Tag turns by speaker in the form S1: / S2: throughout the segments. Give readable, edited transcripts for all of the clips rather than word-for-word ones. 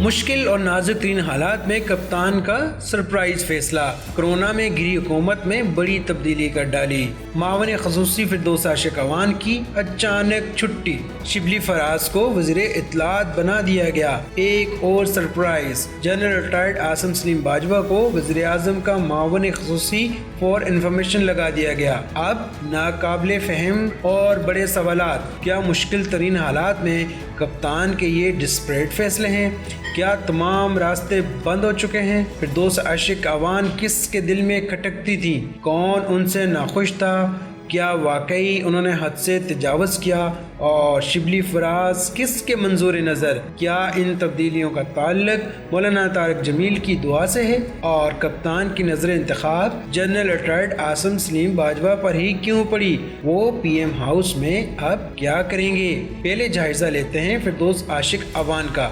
S1: مشکل اور نازک ترین حالات میں کپتان کا سرپرائز فیصلہ، کرونا میں گری حکومت میں بڑی تبدیلی کر ڈالی۔ معاون خصوصی فردوس عاشق اعوان کی اچانک چھٹی، شبلی فراز کو وزیر اطلاعات بنا دیا گیا۔ ایک اور surprise, general retired Asim Saleem Bajwa کو وزیر اعظم کا معاون خصوصی فار انفارمیشن لگا دیا گیا۔ اب ناقابل فہم اور بڑے سوالات، کیا مشکل ترین حالات میں کپتان کے یہ ڈسپریٹ فیصلے ہیں؟ کیا تمام راستے بند ہو چکے ہیں؟ فردوس عاشق اعوان کس کے دل میں کھٹکتی تھی؟ کون ان سے ناخوش تھا؟ کیا واقعی انہوں نے حد سے تجاوز کیا؟ اور شبلی فراز کس کے منظور نظر؟ کیا ان تبدیلیوں کا تعلق مولانا طارق جمیل کی دعا سے ہے؟ اور کپتان کی نظر انتخاب جنرل ریٹائرڈ عاصم سلیم باجوہ پر ہی کیوں پڑی؟ وہ پی ایم ہاؤس میں اب کیا کریں گے؟ پہلے جائزہ لیتے ہیں فردوس عاشق اعوان کا۔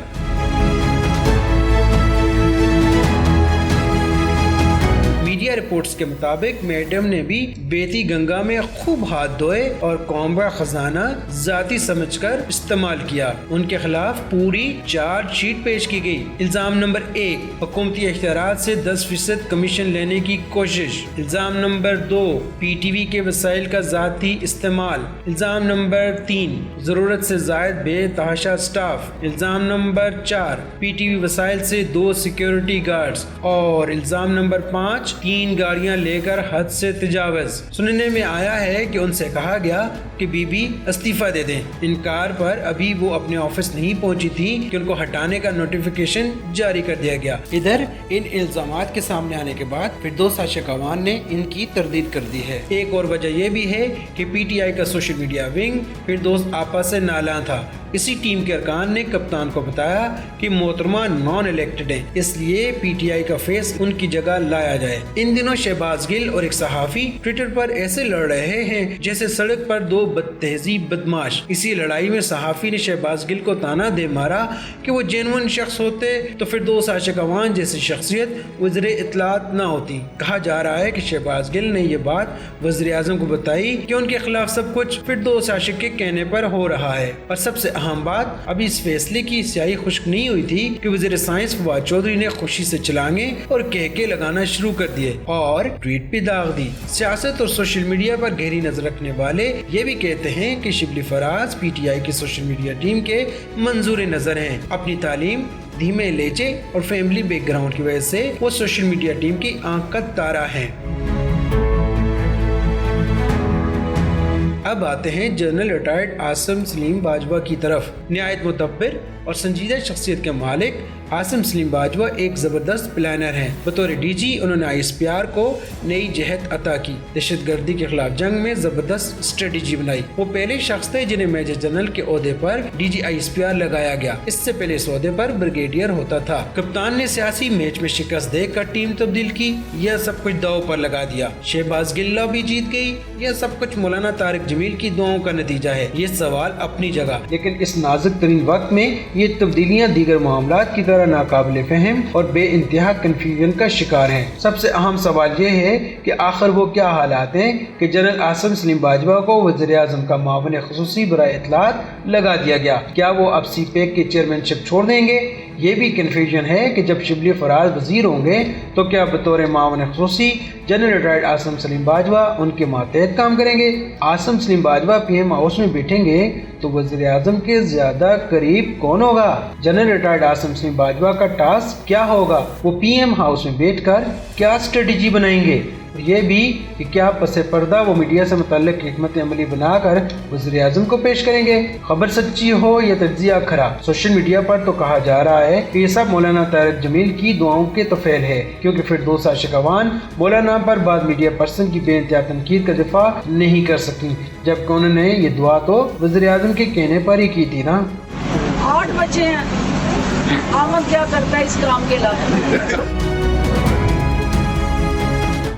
S1: میڈیا رپورٹس کے مطابق میڈم نے بھی بیتی گنگا میں خوب ہاتھ دھوئے اور قوم کا خزانہ ذاتی سمجھ کر استعمال کیا۔ ان کے خلاف پوری چارج شیٹ پیش کی گئی۔ الزام نمبر 1، حکومتی اختیارات سے 10% کمیشن لینے کی کوشش۔ الزام نمبر 2، پی ٹی وی کے وسائل کا ذاتی استعمال۔ الزام نمبر 3، ضرورت سے زائد بے تحاشا سٹاف۔ الزام نمبر 4، پی ٹی وی وسائل سے 2 سیکیورٹی گارڈز۔ اور الزام نمبر 5، 3 گاڑیاں لے کر حد سے تجاوز۔ سننے میں آیا ہے کہ ان سے کہا گیا کہ بی بی استعفیٰ دے دیں۔ انکار پر ابھی وہ اپنے آفس نہیں پہنچی تھی کہ ان کو ہٹانے کا نوٹیفیکیشن جاری کر دیا گیا۔ ادھر ان الزامات کے سامنے آنے کے بعد فردوس عاشق اعوان نے ان کی تردید کر دی ہے۔ ایک اور وجہ یہ بھی ہے کہ پی ٹی آئی کا سوشل میڈیا ونگ فردوس آپا سے نالاں تھا۔ اسی ٹیم کے ارکان نے کپتان کو بتایا کہ محترمہ نان الیکٹڈ ہیں، اس لیے پی ٹی آئی کا فیس ان کی جگہ لایا جائے۔ ان دنوں شہباز گل اور ایک صحافی ٹویٹر پر ایسے لڑ رہے ہیں جیسے سڑک پر 2 بد تہذیب بدماش۔ اسی لڑائی میں صحافی نے شہباز گل کو تانا دے مارا کہ وہ جینون شخص ہوتے تو فردوس عاشق اعوان جیسی شخصیت وزیر اطلاعات نہ ہوتی۔ کہا جا رہا ہے کہ شہباز گل نے یہ بات وزیر اعظم کو بتائی کہ ان کے خلاف سب کچھ فردوس عاشق کے کہنے پر ہو رہا ہے۔ اور سب سے اہم بات، ابھی اس فیصلے کی سیاہی خشک نہیں ہوئی تھی کہ وزیر سائنس فواد چودھری نے خوشی سے چلانگے اور کہکے لگانا شروع کر دیے اور ٹویٹ پہ داغ دی۔ سیاست اور سوشل میڈیا پر گہری نظر رکھنے والے یہ بھی کہتے ہیں کہ Shibli Faraz P T I کی سوشل میڈیا ٹیم کے منظور نظر ہیں۔ اپنی تعلیم، دھیمے لہجے اور فیملی بیک گراؤنڈ کی وجہ سے وہ سوشل میڈیا ٹیم کی آنکھ کا تارا ہیں۔ اب آتے ہیں جنرل ریٹائرڈ عاصم سلیم باجوہ کی طرف۔ نہایت متبر اور سنجیدہ شخصیت کے مالک عاصم سلیم باجوہ ایک زبردست پلانر ہیں۔ بطور ڈی جی انہوں نے آئی ایس پی آر کو نئی جہت عطا کی، دہشت گردی کے خلاف جنگ میں زبردست اسٹریٹجی بنائی۔ وہ پہلے شخص تھے جنہیں میجر جنرل کے عہدے پر D G I S P R لگایا گیا۔ اس سے پہلے اس عہدے پر بریگیڈیئر ہوتا تھا۔ کپتان نے سیاسی میچ میں شکست دے کر ٹیم تبدیل کی یا سب کچھ داؤ پر لگا دیا؟ شہباز گل بھی جیت گئی یا سب کچھ مولانا طارق جمیل کی دعاؤں کا نتیجہ ہے؟ یہ سوال اپنی جگہ، لیکن اس نازک ترین وقت میں یہ تبدیلیاں دیگر معاملات کی طرح ناقابل فہم اور بے انتہا کنفیوژن کا شکار ہیں۔ سب سے اہم سوال یہ ہے کہ آخر وہ کیا حالات ہیں کہ جنرل عاصم سلیم باجوہ کو وزیر اعظم کا معاون خصوصی برائے اطلاعات لگا دیا گیا؟ کیا وہ اب سی پیک کی چیئرمین شپ چھوڑ دیں گے؟ یہ بھی کنفیوژن ہے کہ جب شبلی فراز وزیر ہوں گے تو کیا بطور معاون خصوصی جنرل ریٹائرڈ عاصم سلیم باجوہ ان کے ماتحت کام کریں گے؟ Asim Saleem Bajwa P M house میں بیٹھیں گے تو وزیر اعظم کے زیادہ قریب کون ہوگا؟ جنرل ریٹائرڈ عاصم سلیم باجوہ کا ٹاسک کیا ہوگا؟ وہ پی ایم ہاؤس میں بیٹھ کر کیا اسٹریٹجی بنائیں گے؟ یہ بھی کہ کیا پس پردہ وہ میڈیا سے متعلق حکمت عملی بنا کر وزیر اعظم کو پیش کریں گے؟ خبر سچی ہو یا تجزیہ کھرا، سوشل میڈیا پر تو کہا جا رہا ہے کہ یہ سب مولانا طارق جمیل کی دعاؤں کے طفیل ہے، کیونکہ فردوس عاشق اعوان مولانا پر بعض میڈیا پرسن کی بے انتہا تنقید کا دفاع نہیں کر سکی، جبکہ انہوں نے یہ دعا تو وزیر اعظم کے کہنے پر ہی کی تھی نا۔
S2: 8 بچے ہیں، آمد کیا کرتا ہے اس کام کے علاوہ؟